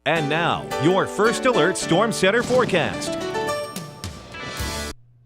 And now, your First Alert Storm Center forecast.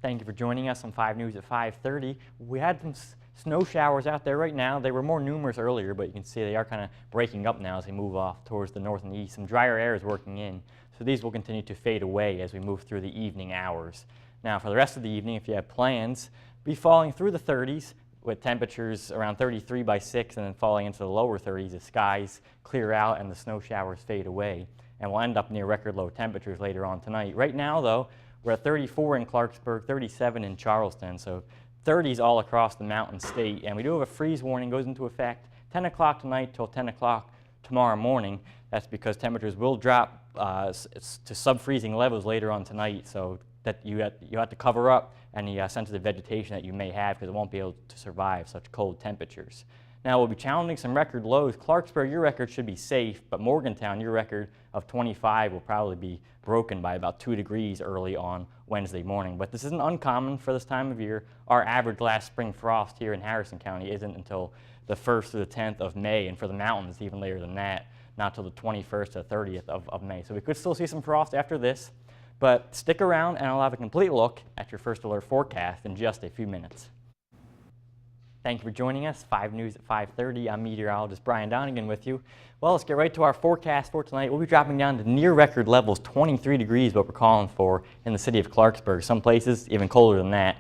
Thank you for joining us on 5 News at 5:30. We had some snow showers out there right now. They were more numerous earlier, but you can see they are kind of breaking up now as we move off towards the north and east. Some drier air is working in, so these will continue to fade away as we move through the evening hours. Now, for the rest of the evening, if you have plans, be falling through the 30s with temperatures around 33 by 6 and then falling into the lower 30s as skies clear out and the snow showers fade away. And we'll end up near record low temperatures later on tonight. Right now, though, we're at 34 in Clarksburg, 37 in Charleston, so 30s all across the mountain state. And we do have a freeze warning, goes into effect 10 o'clock tonight till 10 o'clock tomorrow morning. That's because temperatures will drop to sub-freezing levels later on tonight, so that you have to cover up any sensitive vegetation that you may have because it won't be able to survive such cold temperatures. Now we'll be challenging some record lows. Clarksburg, your record should be safe, but Morgantown, your record of 25 will probably be broken by about 2 degrees early on Wednesday morning. But this isn't uncommon for this time of year. Our average last spring frost here in Harrison County isn't until the 1st to the 10th of May, and for the mountains even later than that, not till the 21st to 30th of May. So we could still see some frost after this, but stick around and I'll have a complete look at your First Alert forecast in just a few minutes. Thank you for joining us. 5 News at 5:30. I'm meteorologist Brian Donegan with you. Well, let's get right to our forecast for tonight. We'll be dropping down to near record levels, 23 degrees, what we're calling for in the city of Clarksburg. Some places even colder than that.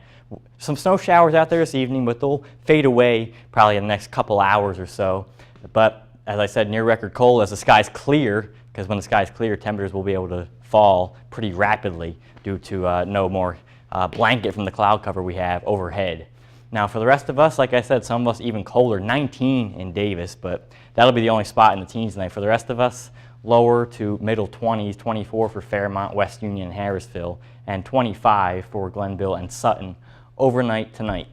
Some snow showers out there this evening, but they'll fade away probably in the next couple hours or so. But as I said, near record cold as the skies clear, because when the skies clear, temperatures will be able to fall pretty rapidly due to no more blanket from the cloud cover we have overhead. Now for the rest of us, like I said, some of us even colder, 19 in Davis, but that'll be the only spot in the teens tonight. For the rest of us, lower to middle 20s, 24 for Fairmont, West Union, and Harrisville, and 25 for Glenville and Sutton overnight tonight.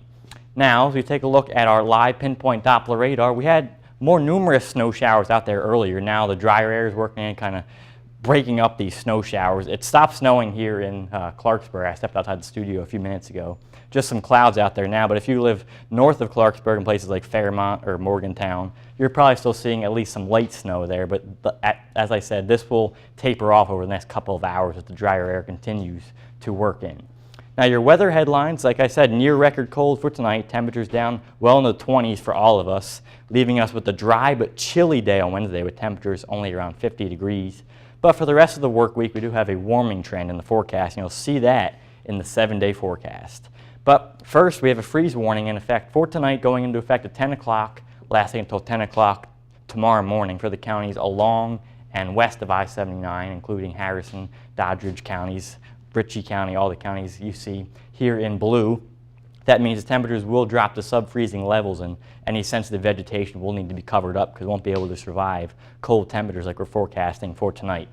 Now, as we take a look at our live pinpoint Doppler radar, we had more numerous snow showers out there earlier. Now the drier air is working in, kind of breaking up these snow showers. It stopped snowing here in Clarksburg. I stepped outside the studio a few minutes ago. Just some clouds out there now, but if you live north of Clarksburg in places like Fairmont or Morgantown, you're probably still seeing at least some light snow there, but as I said, this will taper off over the next couple of hours as the drier air continues to work in. Now your weather headlines, like I said, near record cold for tonight, temperatures down well in the 20s for all of us, leaving us with a dry but chilly day on Wednesday with temperatures only around 50 degrees. But for the rest of the work week, we do have a warming trend in the forecast, and you'll see that in the 7-day forecast. But first, we have a freeze warning in effect for tonight, going into effect at 10 o'clock, lasting until 10 o'clock tomorrow morning for the counties along and west of I-79, including Harrison, Doddridge counties, Ritchie County, all the counties you see here in blue. That means the temperatures will drop to sub-freezing levels, and any sensitive vegetation will need to be covered up because it won't be able to survive cold temperatures like we're forecasting for tonight.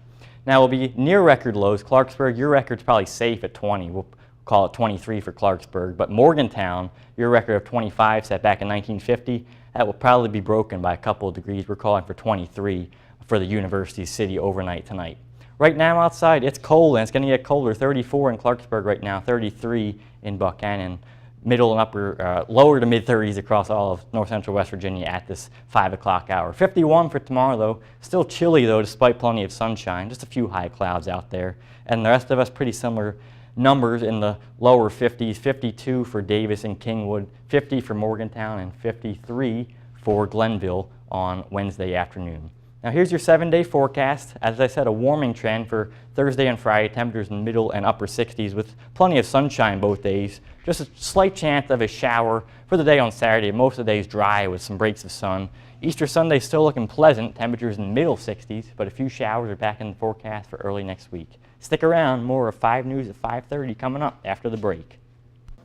Now we'll be near record lows. Clarksburg, your record's probably safe at 20. We'll call it 23 for Clarksburg. But Morgantown, your record of 25 set back in 1950, that will probably be broken by a couple of degrees. We're calling for 23 for the University City overnight tonight. Right now outside, it's cold and it's going to get colder. 34 in Clarksburg right now, 33 in Buchanan. Middle and upper, lower to mid-30s across all of north central West Virginia at this 5 o'clock hour. 51 for tomorrow though. Still chilly though despite plenty of sunshine. Just a few high clouds out there. And the rest of us pretty similar numbers in the lower 50s. 52 for Davis and Kingwood, 50 for Morgantown, and 53 for Glenville on Wednesday afternoon. Now here's your 7-day forecast. As I said, a warming trend for Thursday and Friday, temperatures in middle and upper 60s with plenty of sunshine both days. Just a slight chance of a shower for the day on Saturday. Most of the day is dry with some breaks of sun. Easter Sunday still looking pleasant, temperatures in middle 60s, but a few showers are back in the forecast for early next week. Stick around, more of 5 News at 5:30 coming up after the break.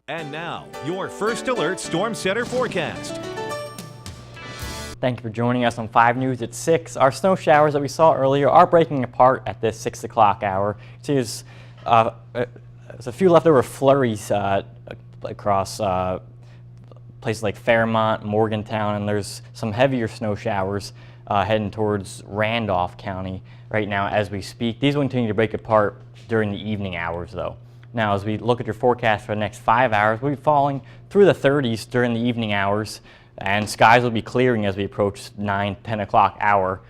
And now, your First Alert Storm Center forecast. Thank you for joining us on 5 News at 6. Our snow showers that we saw earlier are breaking apart at this 6 o'clock hour. See, there's a few leftover flurries across places like Fairmont, Morgantown, and there's some heavier snow showers heading towards Randolph County right now as we speak. These will continue to break apart during the evening hours though. Now as we look at your forecast for the next 5 hours, we'll be falling through the 30s during the evening hours, and skies will be clearing as we approach 9, 10 o'clock hour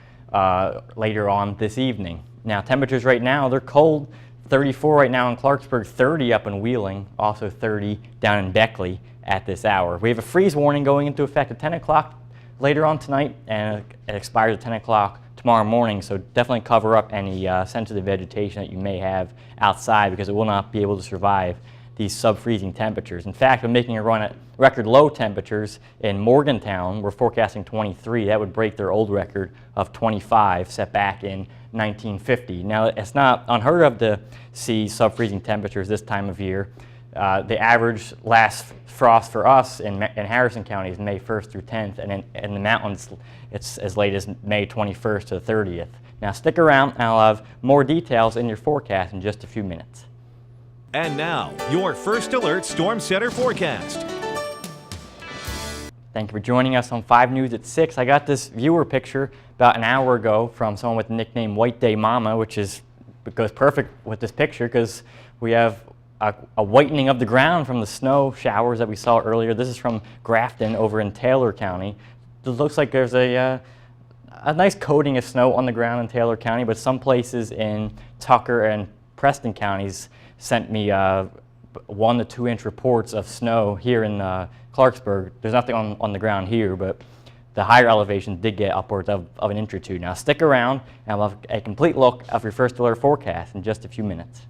later on this evening. Now temperatures right now, they're cold. 34 right now in Clarksburg, 30 up in Wheeling, also 30 down in Beckley at this hour. We have a freeze warning going into effect at 10 o'clock later on tonight, and it expires at 10 o'clock tomorrow morning, so definitely cover up any sensitive vegetation that you may have outside, because it will not be able to survive these sub-freezing temperatures. In fact, we're making a run at record low temperatures in Morgantown. We're forecasting 23. That would break their old record of 25 set back in 1950. Now, it's not unheard of to see sub-freezing temperatures this time of year. The average last frost for us in Harrison County is May 1st through 10th, and in the mountains it's as late as May 21st to the 30th. Now stick around, and I'll have more details in your forecast in just a few minutes. And now, your First Alert Storm Center forecast. Thank you for joining us on 5 News at 6. I got this viewer picture about an hour ago from someone with the nickname White Day Mama, which goes perfect with this picture because we have a whitening of the ground from the snow showers that we saw earlier. This is from Grafton over in Taylor County. It looks like there's a nice coating of snow on the ground in Taylor County, but some places in Tucker and Preston counties sent me 1 to 2 inch reports of snow here in Clarksburg. There's nothing on the ground here, but the higher elevations did get upwards of an inch or 2. Now stick around, and we'll have a complete look of your First Alert forecast in just a few minutes.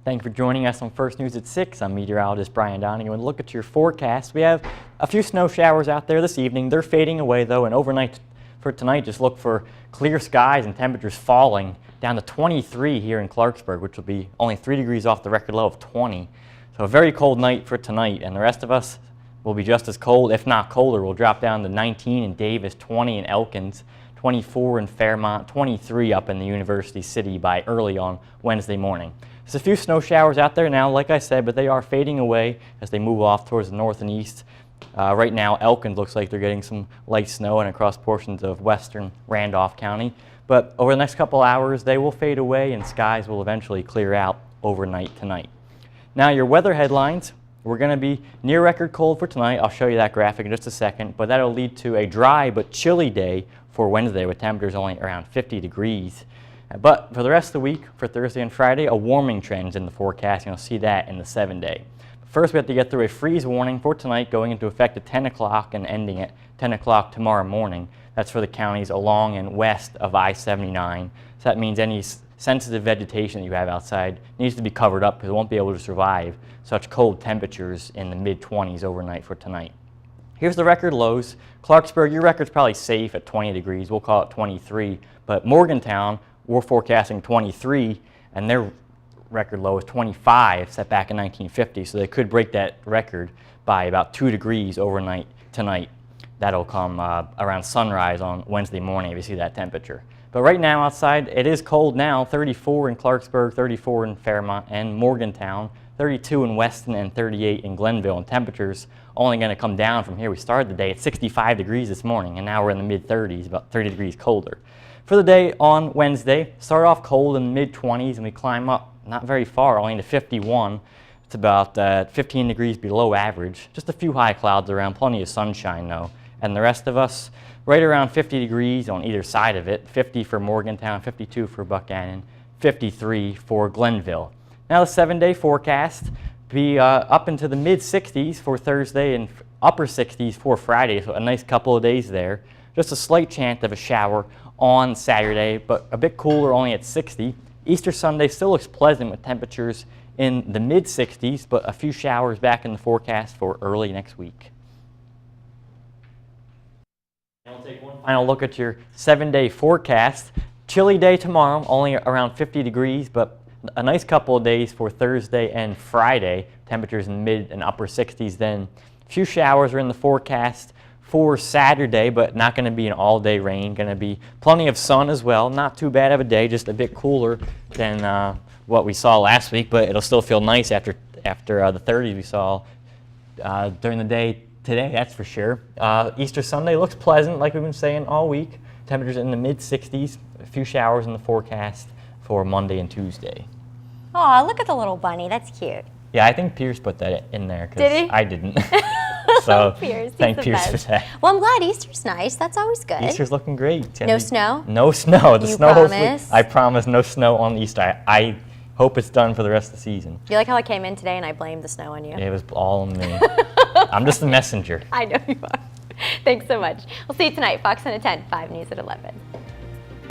Thank you for joining us on First News at 6. I'm meteorologist Brian Donegan. We'll look at your forecast. We have a few snow showers out there this evening. They're fading away though, and overnight for tonight, just look for clear skies and temperatures falling down to 23 here in Clarksburg, which will be only 3 degrees off the record low of 20. So a very cold night for tonight, and the rest of us will be just as cold, if not colder. We'll drop down to 19 in Davis, 20 in Elkins, 24 in Fairmont, 23 up in the University City by early on Wednesday morning. There's a few snow showers out there now, like I said, but they are fading away as they move off towards the north and east. Right now, Elkins looks like they're getting some light snow and across portions of western Randolph County. But over the next couple hours, they will fade away and skies will eventually clear out overnight tonight. Now, your weather headlines. We're going to be near record cold for tonight. I'll show you that graphic in just a second, but that'll lead to a dry but chilly day for Wednesday with temperatures only around 50 degrees. But for the rest of the week, for Thursday and Friday, a warming trend is in the forecast, and you'll see that in the 7-day. First, we have to get through a freeze warning for tonight going into effect at 10 o'clock and ending at 10 o'clock tomorrow morning. That's for the counties along and west of I-79. So that means any sensitive vegetation that you have outside needs to be covered up because it won't be able to survive such cold temperatures in the mid-20s overnight for tonight. Here's the record lows. Clarksburg, your record's probably safe at 20 degrees. We'll call it 23. But Morgantown, we're forecasting 23, and their record low is 25, set back in 1950. So they could break that record by about 2 degrees overnight tonight. That'll come around sunrise on Wednesday morning if you see that temperature. But right now outside, it is cold now. 34 in Clarksburg, 34 in Fairmont and Morgantown, 32 in Weston, and 38 in Glenville. And temperatures only going to come down from here. We started the day at 65 degrees this morning, and now we're in the mid-30s, about 30 degrees colder. For the day on Wednesday, start off cold in the mid-20s, and we climb up not very far, only to 51. It's about 15 degrees below average. Just a few high clouds around, plenty of sunshine though. And the rest of us, right around 50 degrees on either side of it. 50 for Morgantown, 52 for Buchanan, 53 for Glenville. Now the 7-day forecast, be up into the mid-60s for Thursday and upper 60s for Friday, so a nice couple of days there. Just a slight chance of a shower on Saturday, but a bit cooler, only at 60. Easter Sunday still looks pleasant with temperatures in the mid-60s, but a few showers back in the forecast for early next week. And we'll take one final look at your 7-day forecast. Chilly day tomorrow, only around 50 degrees, but a nice couple of days for Thursday and Friday. Temperatures in mid and upper 60s then. A few showers are in the forecast for Saturday, but not going to be an all-day rain. Going to be plenty of sun as well. Not too bad of a day, just a bit cooler than what we saw last week, but it'll still feel nice after the 30s we saw during the day today, that's for sure. Easter Sunday looks pleasant, like we've been saying all week. Temperatures in the mid-60s, a few showers in the forecast for Monday and Tuesday. Oh, look at the little bunny. That's cute. Yeah, I think Pierce put that in there. Did he? I didn't. So Pierce, thank he's the Pierce best. for that. Well, I'm glad Easter's nice. That's always good. Easter's looking great. No snow? No snow. The You snow. Hopefully, promise? I promise no snow on Easter. I hope it's done for the rest of the season. You like how I came in today and I blamed the snow on you? It was all on me. I'm just the messenger. I know you are. Thanks so much. We'll see you tonight, Fox 10 at 10, 5 News at 11.